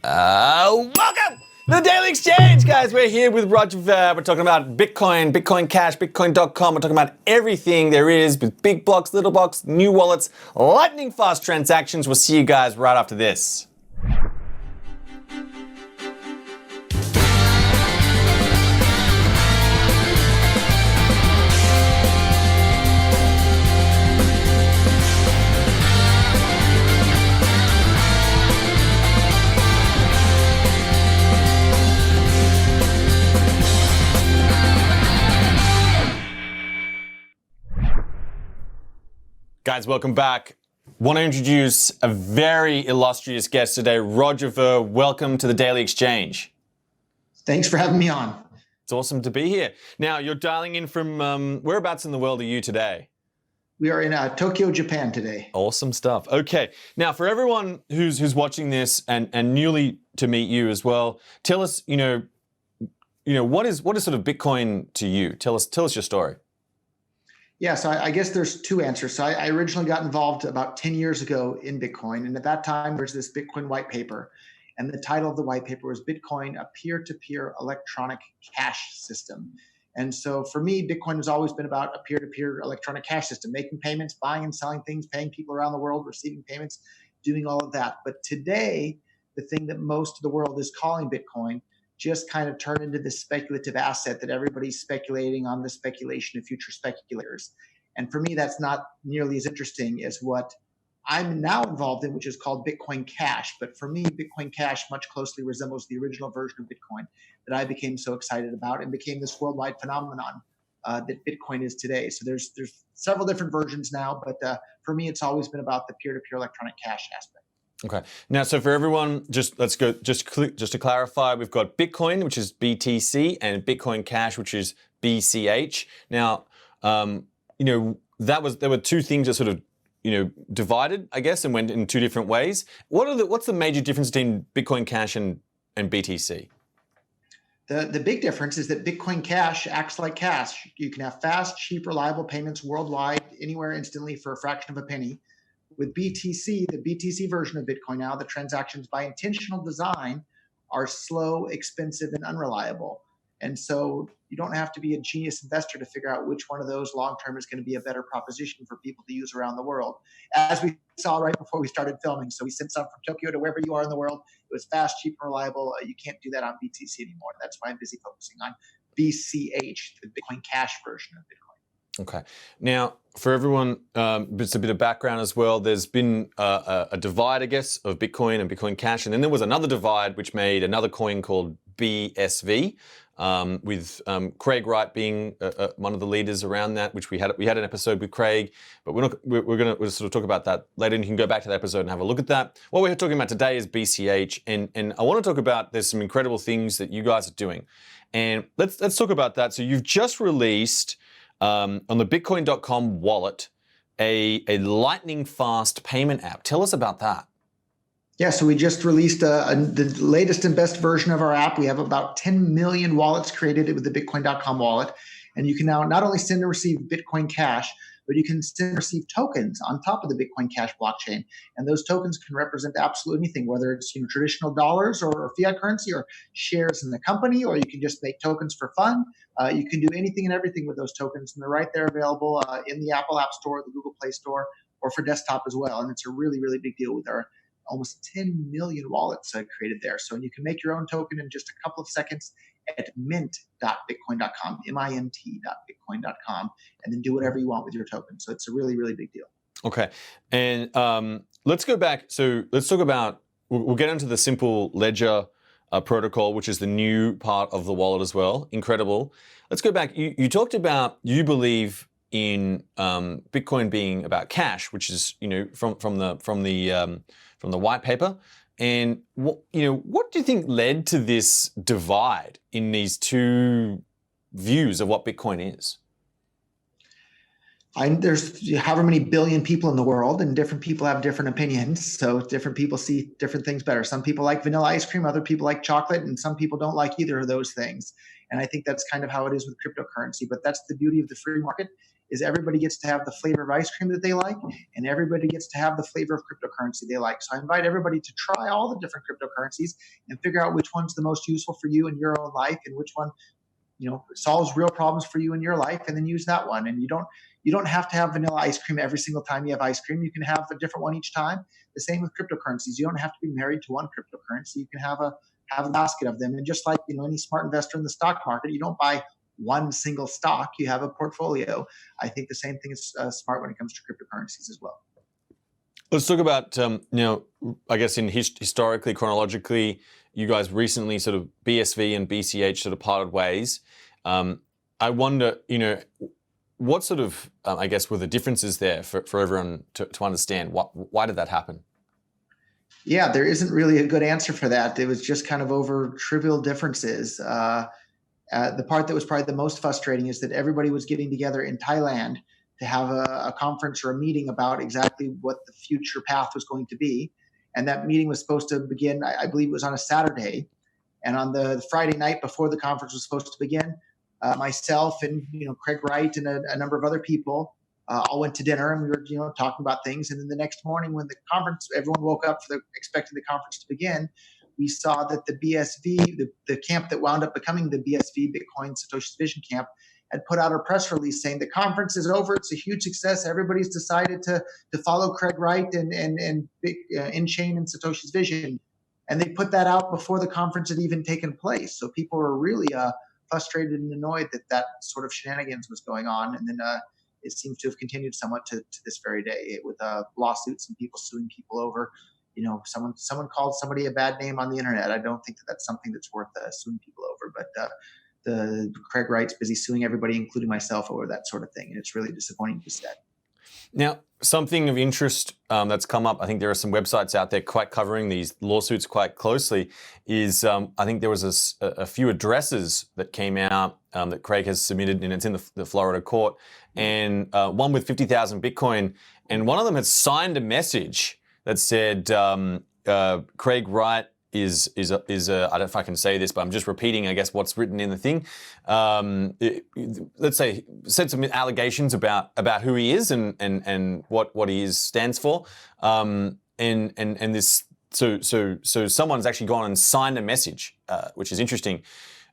Welcome to the Daily Exchange, guys. We're here with Roger. We're talking about Bitcoin, Bitcoin Cash, Bitcoin.com. We're talking about everything there is with big blocks, little blocks, new wallets, lightning fast transactions. We'll see you guys right after this. Guys, welcome back. Want to introduce a very illustrious guest today, Roger Ver. Welcome to the Daily Exchange. Thanks for having me on. It's awesome to be here. Now, you're dialing in from whereabouts in the world are you today? We are in Tokyo, Japan today. Awesome stuff. Okay. Now, for everyone who's watching this and newly to meet you as well, tell us, what is sort of Bitcoin to you? Tell us your story. Yeah, so I guess there's two answers. So I originally got involved about 10 years ago in Bitcoin. And at that time, there's this Bitcoin white paper. And the title of the white paper was Bitcoin, a peer-to-peer electronic cash system. And so for me, Bitcoin has always been about a peer-to-peer electronic cash system, making payments, buying and selling things, paying people around the world, receiving payments, doing all of that. But today, the thing that most of the world is calling Bitcoin just kind of turned into this speculative asset that everybody's speculating on the speculation of future speculators. And for me, that's not nearly as interesting as what I'm now involved in, which is called Bitcoin Cash. But for me, Bitcoin Cash much closely resembles the original version of Bitcoin that I became so excited about and became this worldwide phenomenon that Bitcoin is today. So there's several different versions now, but for me, it's always been about the peer-to-peer electronic cash aspect. Okay. Now, so for everyone, just to clarify, we've got Bitcoin, which is BTC, and Bitcoin Cash, which is BCH. Now, there were two things that sort of, divided, I guess, and went in two different ways. What's the major difference between Bitcoin Cash and BTC? The big difference is that Bitcoin Cash acts like cash. You can have fast, cheap, reliable payments worldwide, anywhere, instantly for a fraction of a penny. With BTC, the BTC version of Bitcoin now, the transactions by intentional design are slow, expensive, and unreliable. And so you don't have to be a genius investor to figure out which one of those long-term is going to be a better proposition for people to use around the world. As we saw right before we started filming, so we sent some from Tokyo to wherever you are in the world. It was fast, cheap, and reliable. You can't do that on BTC anymore. That's why I'm busy focusing on BCH, the Bitcoin Cash version of Bitcoin. Okay. Now, for everyone, just a bit of background as well. There's been a divide, I guess, of Bitcoin and Bitcoin Cash, and then there was another divide which made another coin called BSV, with Craig Wright being one of the leaders around that. Which we had an episode with Craig, but we're going to sort of talk about that later, and you can go back to that episode and have a look at that. What we're talking about today is BCH, and I want to talk about there's some incredible things that you guys are doing, and let's talk about that. So you've just released on the Bitcoin.com wallet, a lightning fast payment app. Tell us about that. Yeah, so we just released the latest and best version of our app. We have about 10 million wallets created with the Bitcoin.com wallet. And you can now not only send and receive Bitcoin Cash, but you can send and receive tokens on top of the Bitcoin Cash blockchain. And those tokens can represent absolutely anything, whether it's traditional dollars or fiat currency or shares in the company, or you can just make tokens for fun. You can do anything and everything with those tokens, and they're right there available in the Apple App Store, the Google Play Store, or for desktop as well. And it's a really, really big deal with our almost 10 million wallets created there. So you can make your own token in just a couple of seconds at mint.bitcoin.com, mint.bitcoin.com, and then do whatever you want with your token. So it's a really, really big deal. Okay. And let's go back. So let's talk about, we'll get into the simple ledger protocol, which is the new part of the wallet as well. Incredible. Let's go back. You talked about, you believe in Bitcoin being about cash, which is, from the white paper. And what do you think led to this divide in these two views of what Bitcoin is? There's however many billion people in the world, and different people have different opinions. So different people see different things better. Some people like vanilla ice cream, other people like chocolate, and some people don't like either of those things. And I think that's kind of how it is with cryptocurrency. But that's the beauty of the free market, is everybody gets to have the flavor of ice cream that they like, and everybody gets to have the flavor of cryptocurrency they like. So I invite everybody to try all the different cryptocurrencies and figure out which one's the most useful for you in your own life, and which one solves real problems for you in your life, and then use that one. And you don't have to have vanilla ice cream every single time you have ice cream. You can have a different one each time. The same with cryptocurrencies. You don't have to be married to one cryptocurrency. You can have a basket of them. And just like any smart investor in the stock market, you don't buy one single stock. You have a portfolio. I think the same thing is smart when it comes to cryptocurrencies as well. Let's talk about, I guess historically, chronologically, you guys recently sort of BSV and BCH sort of parted ways. I wonder, what sort of, I guess, were the differences there for everyone to understand? Why did that happen? Yeah, there isn't really a good answer for that. It was just kind of over trivial differences. The part that was probably the most frustrating is that everybody was getting together in Thailand to have a conference or a meeting about exactly what the future path was going to be. And that meeting was supposed to begin, I believe it was on a Saturday. And on the Friday night before the conference was supposed to begin, myself and Craig Wright and a number of other people all went to dinner, and we were talking about things. And then the next morning, when the conference, everyone woke up expecting the conference to begin, we saw that the BSV, the camp that wound up becoming the BSV, Bitcoin Satoshi's Vision camp, had put out a press release saying the conference is over. It's a huge success. Everybody's decided to follow Craig Wright and InChain and Satoshi's Vision. And they put that out before the conference had even taken place. So people were really frustrated and annoyed that sort of shenanigans was going on. And then it seems to have continued somewhat to this very day, with lawsuits and people suing people over, someone called somebody a bad name on the internet. I don't think that's something that's worth suing people over. But the Craig Wright's busy suing everybody, including myself, over that sort of thing. And it's really disappointing to say. Now, something of interest that's come up, I think there are some websites out there quite covering these lawsuits quite closely, is I think there was a few addresses that came out that Craig has submitted, and it's in the Florida court, and one with 50,000 Bitcoin, and one of them had signed a message that said Craig Wright is I don't know if I can say this, but I'm just repeating, I guess, what's written in the thing. Let's say said some allegations about who he is and what he stands for, and this. So someone's actually gone and signed a message, which is interesting.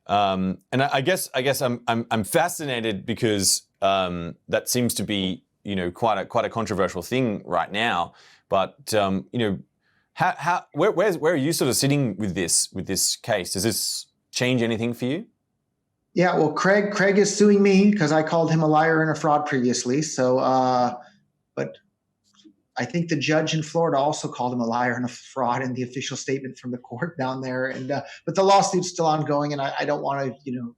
And I guess I'm fascinated because that seems to be quite a controversial thing right now, but where are you sort of sitting with this case? Does this change anything for you? Yeah, well, Craig is suing me because I called him a liar and a fraud previously. So, but I think the judge in Florida also called him a liar and a fraud in the official statement from the court down there. And but the lawsuit's still ongoing, and I don't want to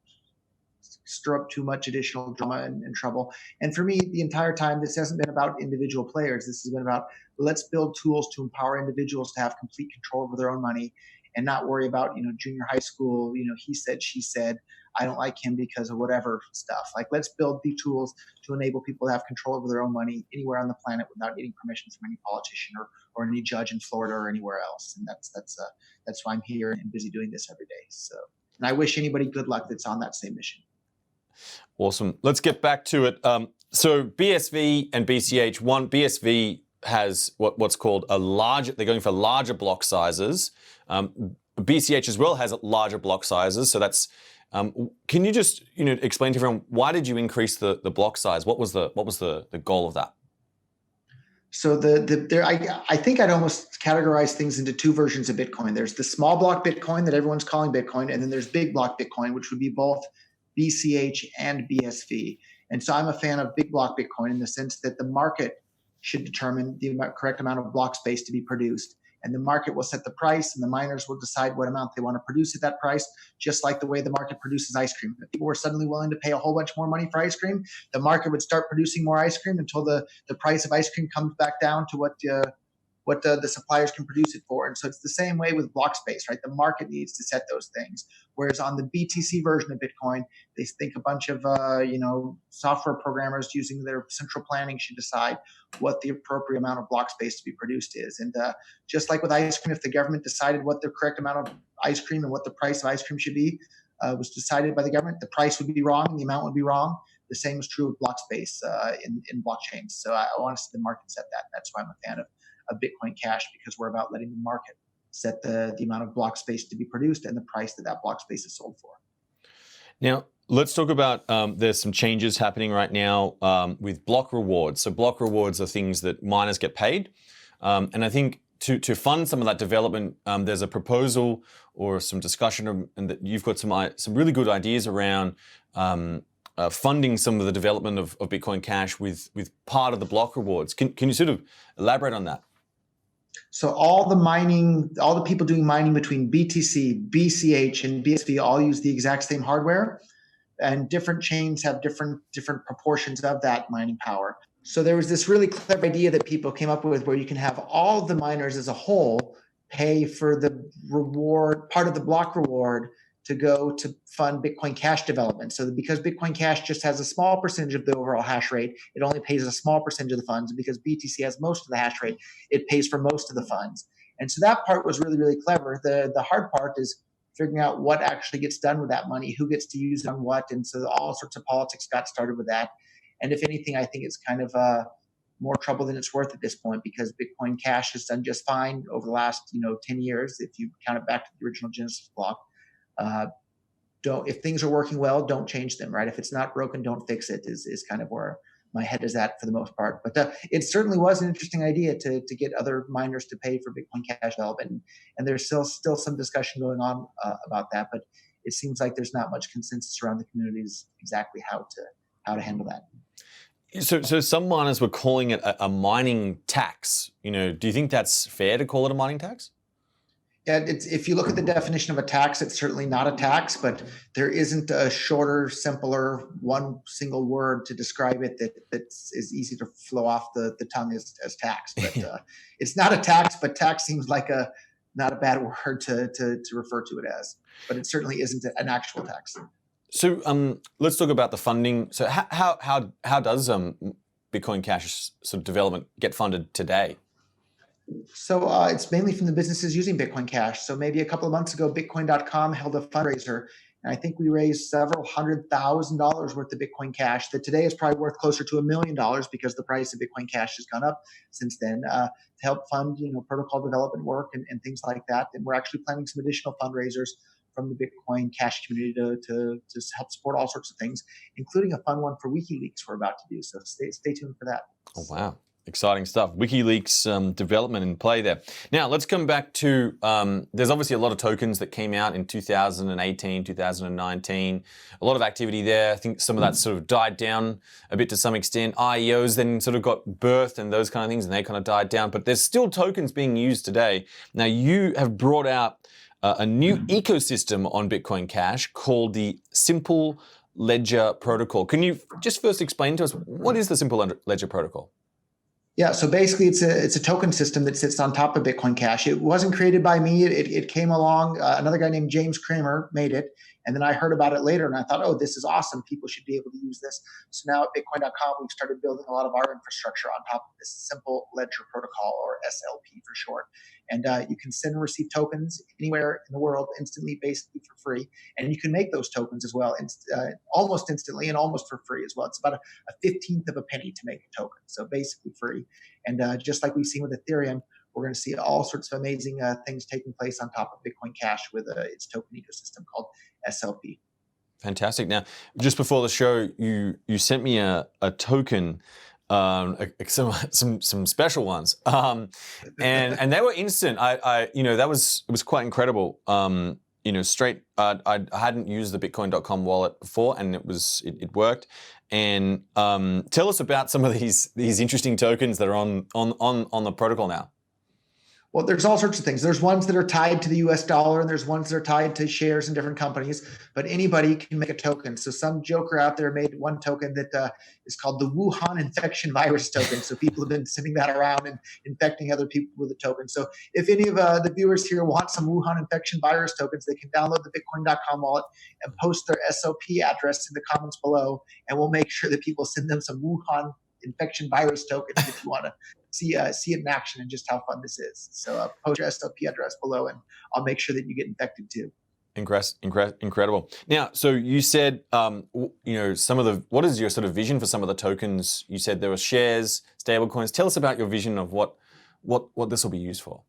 stir up too much additional drama and trouble. And for me, the entire time, this hasn't been about individual players. This has been about, let's build tools to empower individuals to have complete control over their own money and not worry about, junior high school, he said, she said, I don't like him because of whatever stuff. Like, let's build the tools to enable people to have control over their own money anywhere on the planet without getting permission from any politician or any judge in Florida or anywhere else. And that's why I'm here and busy doing this every day. So, and I wish anybody good luck that's on that same mission. Awesome. Let's get back to it. So BSV and BCH, BSV has what's called they're going for larger block sizes. BCH as well has larger block sizes. So that's, can you just, explain to everyone, why did you increase the block size? What was the goal of that? So I think I'd almost categorize things into two versions of Bitcoin. There's the small block Bitcoin that everyone's calling Bitcoin, and then there's big block Bitcoin, which would be both BCH and BSV. And so I'm a fan of big block Bitcoin in the sense that the market should determine the correct amount of block space to be produced. And the market will set the price, and the miners will decide what amount they want to produce at that price, just like the way the market produces ice cream. If people were suddenly willing to pay a whole bunch more money for ice cream, the market would start producing more ice cream until the price of ice cream comes back down to what the suppliers can produce it for. And so it's the same way with block space, right? The market needs to set those things. Whereas on the BTC version of Bitcoin, they think a bunch of software programmers using their central planning should decide what the appropriate amount of block space to be produced is. And just like with ice cream, if the government decided what the correct amount of ice cream and what the price of ice cream should be was decided by the government, the price would be wrong and the amount would be wrong. The same is true of block space in blockchains. So I want to see the market set that. That's why I'm a fan of Bitcoin Cash, because we're about letting the market set the amount of block space to be produced and the price that block space is sold for. Now, let's talk about there's some changes happening right now with block rewards. So block rewards are things that miners get paid. And I think to fund some of that development, there's a proposal or some discussion, and that you've got some really good ideas around funding some of the development of Bitcoin Cash with part of the block rewards. Can you sort of elaborate on that? So all the people doing mining between BTC, BCH, and BSV all use the exact same hardware, and different chains have different proportions of that mining power. So there was this really clever idea that people came up with where you can have all of the miners as a whole pay for the reward, part of the block reward, to go to fund Bitcoin Cash development. So because Bitcoin Cash just has a small percentage of the overall hash rate, it only pays a small percentage of the funds. And because BTC has most of the hash rate, it pays for most of the funds. And so that part was really, really clever. The hard part is figuring out what actually gets done with that money, who gets to use it on what. And so all sorts of politics got started with that. And if anything, I think it's kind of more trouble than it's worth at this point, because Bitcoin Cash has done just fine over the last 10 years, if you count it back to the original Genesis block. If things are working well, don't change them, right? If it's not broken, don't fix it, is kind of where my head is at for the most part. But it certainly was an interesting idea to get other miners to pay for Bitcoin Cash development, and there's still some discussion going on about that. But it seems like there's not much consensus around the communities exactly how to handle that. So some miners were calling it a mining tax. Do you think that's fair to call it a mining tax? Yeah, if you look at the definition of a tax, it's certainly not a tax, but there isn't a shorter, simpler, one single word to describe it that's as easy to flow off the tongue as tax. But it's not a tax, but tax seems like not a bad word to refer to it as. But it certainly isn't an actual tax. So let's talk about the funding. So how does Bitcoin Cash sort of development get funded today? So it's mainly from the businesses using Bitcoin Cash. So maybe a couple of months ago, Bitcoin.com held a fundraiser, and I think we raised several $100,000 worth of Bitcoin Cash that today is probably worth closer to $1 million, because the price of Bitcoin Cash has gone up since then, to help fund protocol development work and things like that. And we're actually planning some additional fundraisers from the Bitcoin Cash community to help support all sorts of things, including a fun one for WikiLeaks we're about to do. So stay tuned for that. Oh, wow. Exciting stuff. WikiLeaks development in play there. Now, let's come back to, there's obviously a lot of tokens that came out in 2018, 2019. A lot of activity there. I think some of that sort of died down a bit to some extent. IEOs then sort of got birthed and those kind of things, and they kind of died down. But there's still tokens being used today. Now, you have brought out a new ecosystem on Bitcoin Cash called the Simple Ledger Protocol. Can you just first explain to us, what is the Simple Ledger Protocol? Yeah, so basically it's a token system that sits on top of Bitcoin Cash. It wasn't created by me. It came along, another guy named James Kramer made it, and then I heard about it later, and I thought, oh, this is awesome. People should be able to use this. So now at Bitcoin.com, we've started building a lot of our infrastructure on top of this Simple Ledger Protocol, or SLP for short. And you can send and receive tokens anywhere in the world instantly, basically for free. And you can make those tokens as well, almost instantly and almost for free as well. It's about a 15th of a penny to make a token, so basically free. And just like we've seen with Ethereum, we're going to see all sorts of amazing things taking place on top of Bitcoin Cash with its token ecosystem called SLP. Fantastic. Now, just before the show, you sent me a token, some special ones, and they were instant. It was quite incredible. Straight. I hadn't used the Bitcoin.com wallet before, and it worked. And tell us about some of these interesting tokens that are on the protocol now. Well, there's all sorts of things. There's ones that are tied to the US dollar, and there's ones that are tied to shares in different companies, but anybody can make a token. So some joker out there made one token that is called the Wuhan infection virus token. So people have been sending that around and infecting other people with the token. So if any of the viewers here want some Wuhan infection virus tokens, they can download the Bitcoin.com wallet and post their SOP address in the comments below, and we'll make sure that people send them some Wuhan infection virus tokens if you want to see it in action and just how fun this is. So post your SLP address below, and I'll make sure that you get infected too. Incredible. Now, so you said, what is your sort of vision for some of the tokens? You said there were shares, stablecoins. Tell us about your vision of what this will be used for.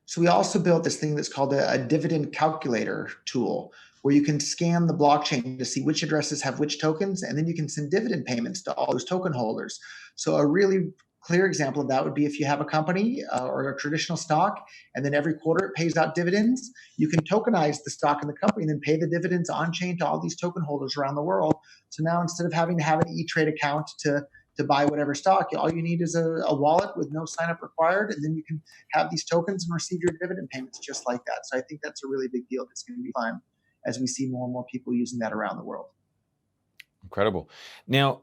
So we also built this thing that's called a Dividend Calculator tool, where you can scan the blockchain to see which addresses have which tokens, and then you can send dividend payments to all those token holders. So a really clear example of that would be if you have a company or a traditional stock, and then every quarter it pays out dividends, you can tokenize the stock in the company and then pay the dividends on chain to all these token holders around the world. So now instead of having to have an E-Trade account to buy whatever stock, all you need is a wallet with no sign up required, and then you can have these tokens and receive your dividend payments just like that. So I think that's a really big deal. It's going to be fun as we see more and more people using that around the world. Incredible. Now,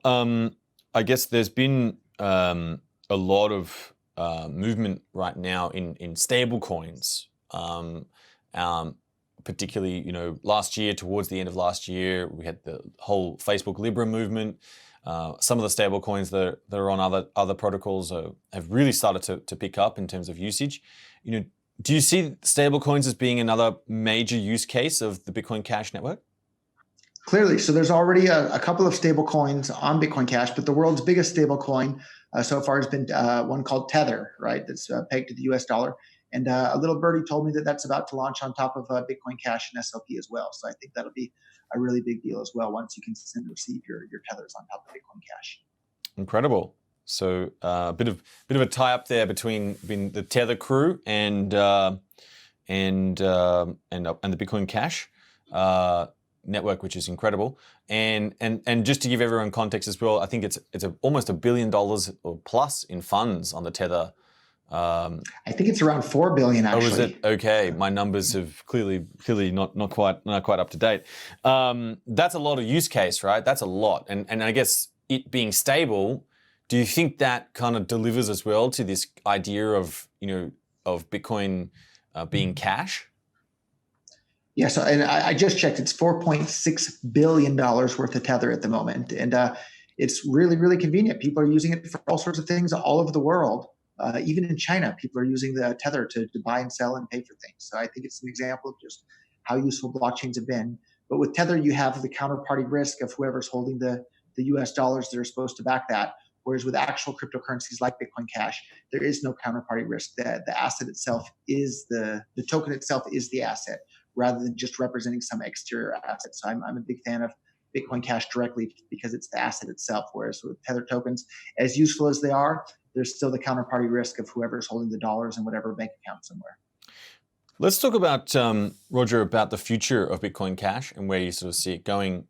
I guess there's been a lot of movement right now in stable coins, particularly, last year, towards the end of last year, we had the whole Facebook Libra movement. Some of the stable coins that are on other protocols have really started to pick up in terms of usage. Do you see stable coins as being another major use case of the Bitcoin Cash network? Clearly. So there's already a couple of stable coins on Bitcoin Cash, but the world's biggest stable coin so far has been one called Tether, right? That's pegged to the US dollar. And a little birdie told me that that's about to launch on top of Bitcoin Cash and SLP as well. So I think that'll be a really big deal as well once you can send and receive your tethers on top of Bitcoin Cash. Incredible. So a bit of a tie up there between the Tether crew and the Bitcoin Cash network, which is incredible. And just to give everyone context as well, I think it's almost $1 billion or plus in funds on the Tether. I think it's around 4 billion actually. Oh, is it? Okay, my numbers have clearly not quite up to date. That's a lot of use case, right? That's a lot, and I guess it being stable. Do you think that kind of delivers as well to this idea of Bitcoin being cash? Yeah, so and I just checked. It's $4.6 billion worth of Tether at the moment, and it's really, really convenient. People are using it for all sorts of things all over the world. Even in China, people are using the Tether to buy and sell and pay for things. So I think it's an example of just how useful blockchains have been. But with Tether, you have the counterparty risk of whoever's holding the US dollars that are supposed to back that. Whereas with actual cryptocurrencies like Bitcoin Cash, there is no counterparty risk. The asset itself is the token itself is the asset, rather than just representing some exterior asset. So I'm a big fan of Bitcoin Cash directly because it's the asset itself. Whereas with Tether tokens, as useful as they are, there's still the counterparty risk of whoever's holding the dollars in whatever bank account somewhere. Let's talk about, Roger, about the future of Bitcoin Cash and where you sort of see it going.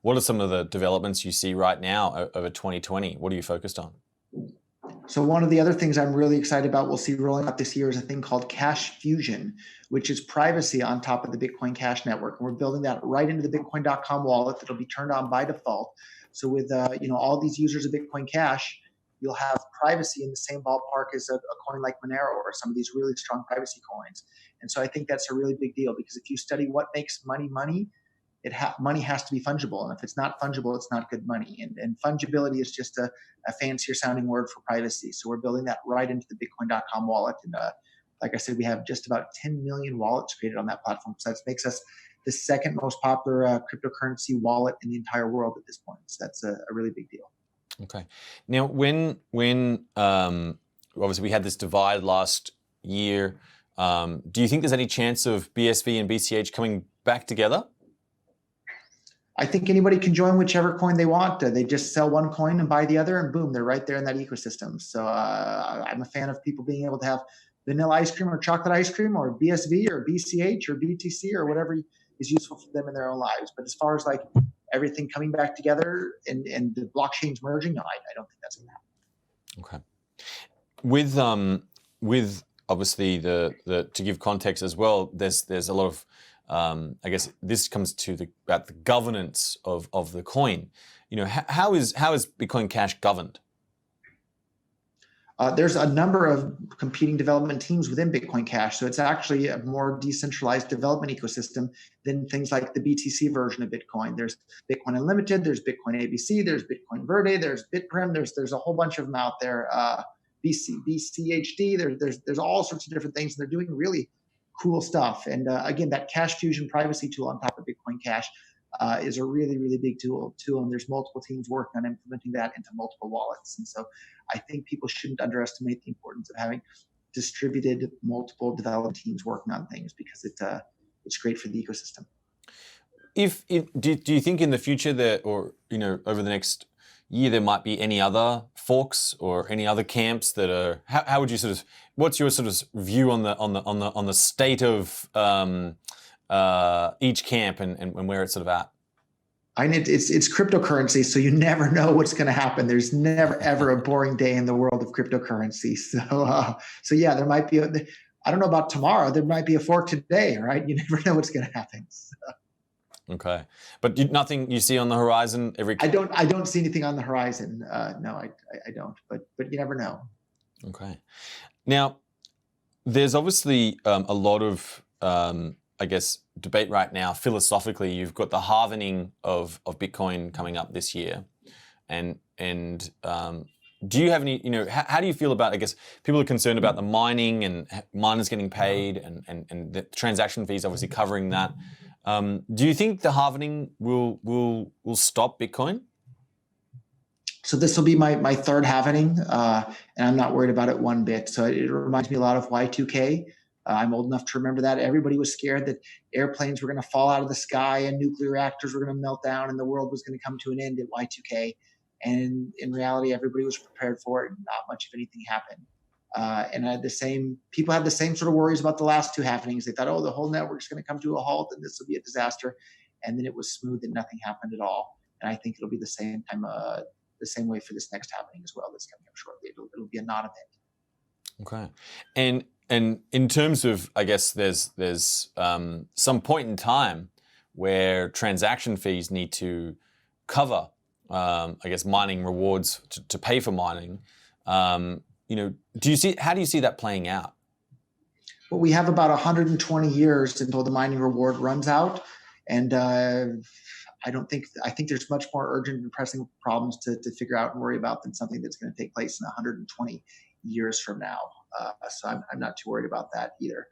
What are some of the developments you see right now over 2020? What are you focused on? So one of the other things I'm really excited about we'll see rolling out this year is a thing called Cashfushion, which is privacy on top of the Bitcoin Cash network. And we're building that right into the Bitcoin.com wallet that'll be turned on by default. So with all these users of Bitcoin Cash, you'll have privacy in the same ballpark as a coin like Monero or some of these really strong privacy coins. And so I think that's a really big deal because if you study what makes money, money has to be fungible. And if it's not fungible, it's not good money. And fungibility is just a fancier sounding word for privacy. So we're building that right into the Bitcoin.com wallet. And like I said, we have just about 10 million wallets created on that platform. So that makes us the second most popular cryptocurrency wallet in the entire world at this point. So that's a really big deal. Okay. Now, when obviously we had this divide last year, do you think there's any chance of BSV and BCH coming back together? I think anybody can join whichever coin they want. They just sell one coin and buy the other, and boom, they're right there in that ecosystem. So I'm a fan of people being able to have vanilla ice cream or chocolate ice cream or BSV or BCH or BTC or whatever is useful for them in their own lives. But as far as like everything coming back together and the blockchains merging, no, I don't think that's going to happen. Okay. With obviously the to give context as well, there's a lot of I guess this comes to about the governance of the coin. How is Bitcoin Cash governed? There's a number of competing development teams within Bitcoin Cash. So it's actually a more decentralized development ecosystem than things like the BTC version of Bitcoin. There's Bitcoin Unlimited, there's Bitcoin ABC, there's Bitcoin Verde, there's Bitprim, there's a whole bunch of them out there. BCHD, there's all sorts of different things, and they're doing really cool stuff. And again, that Cashfushion privacy tool on top of Bitcoin Cash is a really, really big tool too. And there's multiple teams working on implementing that into multiple wallets. And so I think people shouldn't underestimate the importance of having distributed multiple development teams working on things, because it's great for the ecosystem. Do you think in the future that, or over the next year, there might be any other forks or any other camps that are? How would you what's your sort of view on the state of each camp and where it's sort of at? I mean, it's cryptocurrency, so you never know what's going to happen. There's never ever a boring day in the world of cryptocurrency. So yeah, there might be. I don't know about tomorrow. There might be a fork today, right? You never know what's going to happen. So. Okay, but nothing you see on the horizon I don't see anything on the horizon. No, I don't. But you never know. Okay, now there's obviously a lot of I guess debate right now philosophically. You've got the halvening of Bitcoin coming up this year, and do you have any, how do you feel about, I guess people are concerned about the mining and miners getting paid and the transaction fees obviously covering that. Do you think the halvening will stop Bitcoin? So this will be my third halvening, and I'm not worried about it one bit. So it reminds me a lot of Y2K. I'm old enough to remember that. Everybody was scared that airplanes were going to fall out of the sky and nuclear reactors were going to melt down and the world was going to come to an end at Y2K. And in reality, everybody was prepared for it, and not much of anything happened. And people had the same sort of worries about the last two happenings. They thought, oh, the whole network's going to come to a halt and this will be a disaster. And then it was smooth and nothing happened at all. And I think it'll be the same way for this next happening as well. That's coming up shortly. It'll be a non-event. Okay. And in terms of, I guess there's some point in time where transaction fees need to cover, I guess, mining rewards to pay for mining. How do you see that playing out? Well, we have about 120 years until the mining reward runs out, and I think there's much more urgent and pressing problems to figure out and worry about than something that's going to take place in 120 years from now. So I'm not too worried about that either.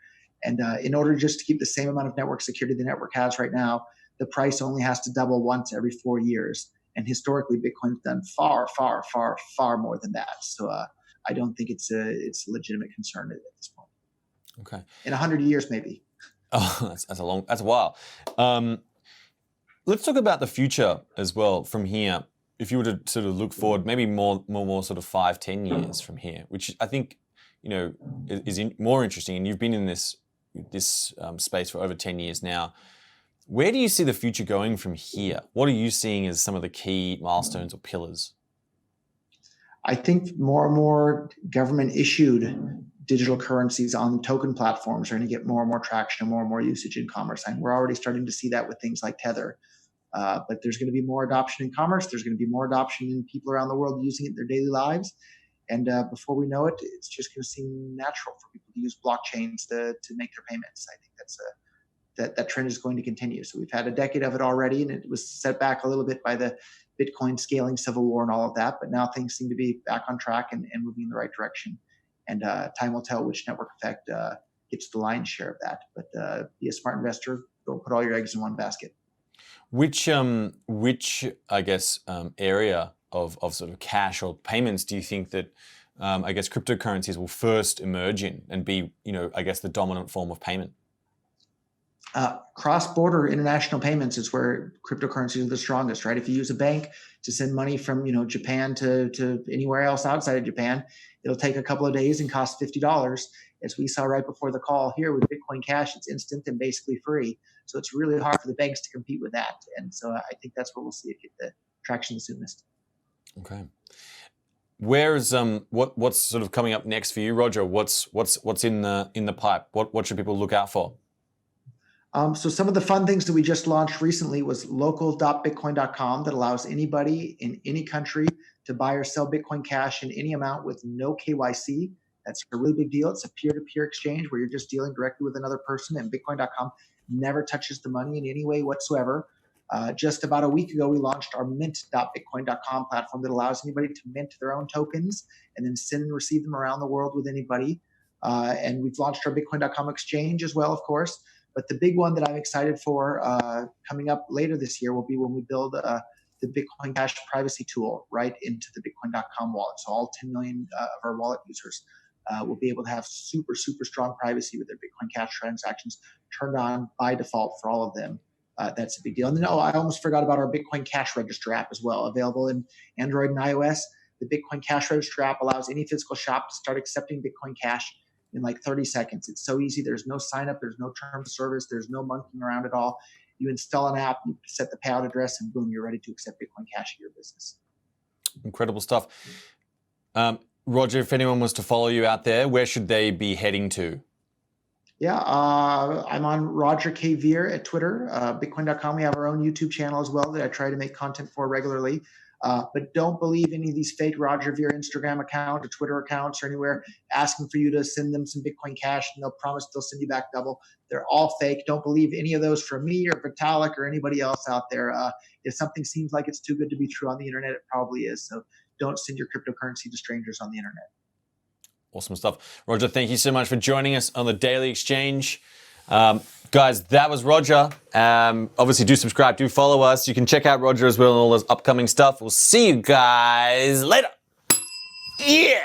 And in order just to keep the same amount of network security the network has right now, the price only has to double once every 4 years. And historically, Bitcoin's done far, far, far, far more than that. So I don't think it's a legitimate concern at this point. Okay. In 100 years, maybe. Oh, that's a while. Let's talk about the future as well from here. If you were to sort of look forward, maybe more sort of 5-10 years from here, which I think is more interesting. And you've been in this space for over 10 years now. Where do you see the future going from here? What are you seeing as some of the key milestones or pillars? I think more and more government-issued digital currencies on token platforms are going to get more and more traction and more usage in commerce. And we're already starting to see that with things like Tether. But there's going to be more adoption in commerce. There's going to be more adoption in people around the world using it in their daily lives. And before we know it, it's just going to seem natural for people to use blockchains to make their payments. I think that trend is going to continue. So we've had a decade of it already, and it was set back a little bit by the Bitcoin scaling civil war and all of that. But now things seem to be back on track and moving in the right direction. And time will tell which network effect gets the lion's share of that. But be a smart investor. Don't put all your eggs in one basket. Which I guess area of sort of cash or payments do you think that I guess cryptocurrencies will first emerge in and be I guess the dominant form of payment? Cross-border international payments is where cryptocurrencies are the strongest, right? If you use a bank to send money from Japan to anywhere else outside of Japan, it'll take a couple of days and cost $50. As we saw right before the call here with Bitcoin Cash, it's instant and basically free. So it's really hard for the banks to compete with that. And so I think that's where we'll see it get the traction the soonest. Okay. Where's what's sort of coming up next for you, Roger? What's in the pipe? What should people look out for? So some of the fun things that we just launched recently was local.bitcoin.com that allows anybody in any country to buy or sell Bitcoin Cash in any amount with no KYC. That's a really big deal. It's a peer-to-peer exchange where you're just dealing directly with another person, and Bitcoin.com never touches the money in any way whatsoever. Just about a week ago, we launched our mint.bitcoin.com platform that allows anybody to mint their own tokens and then send and receive them around the world with anybody. And we've launched our Bitcoin.com exchange as well, of course. But the big one that I'm excited for coming up later this year will be when we build the Bitcoin Cash privacy tool right into the Bitcoin.com wallet. So all 10 million of our wallet users will be able to have super, super strong privacy with their Bitcoin Cash transactions turned on by default for all of them. That's a big deal. And then, I almost forgot about our Bitcoin Cash Register app as well, available in Android and iOS. The Bitcoin Cash Register app allows any physical shop to start accepting Bitcoin Cash in like 30 seconds. It's so easy. There's no sign up. There's no term of service. There's no monkeying around at all. You install an app, you set the payout address, and boom, you're ready to accept Bitcoin Cash in your business. Incredible stuff. Roger, if anyone wants to follow you out there, where should they be heading to? Yeah, I'm on Roger K. Veer at Twitter. Bitcoin.com, we have our own YouTube channel as well that I try to make content for regularly. But don't believe any of these fake Roger Veer Instagram accounts or Twitter accounts or anywhere asking for you to send them some Bitcoin Cash and they'll promise they'll send you back double. They're all fake. Don't believe any of those from me or Vitalik or anybody else out there. If something seems like it's too good to be true on the internet, it probably is. So don't send your cryptocurrency to strangers on the internet. Awesome stuff. Roger, thank you so much for joining us on the Daily Exchange. Guys, that was Roger. Obviously, do subscribe, do follow us. You can check out Roger as well and all this upcoming stuff. We'll see you guys later. Yeah!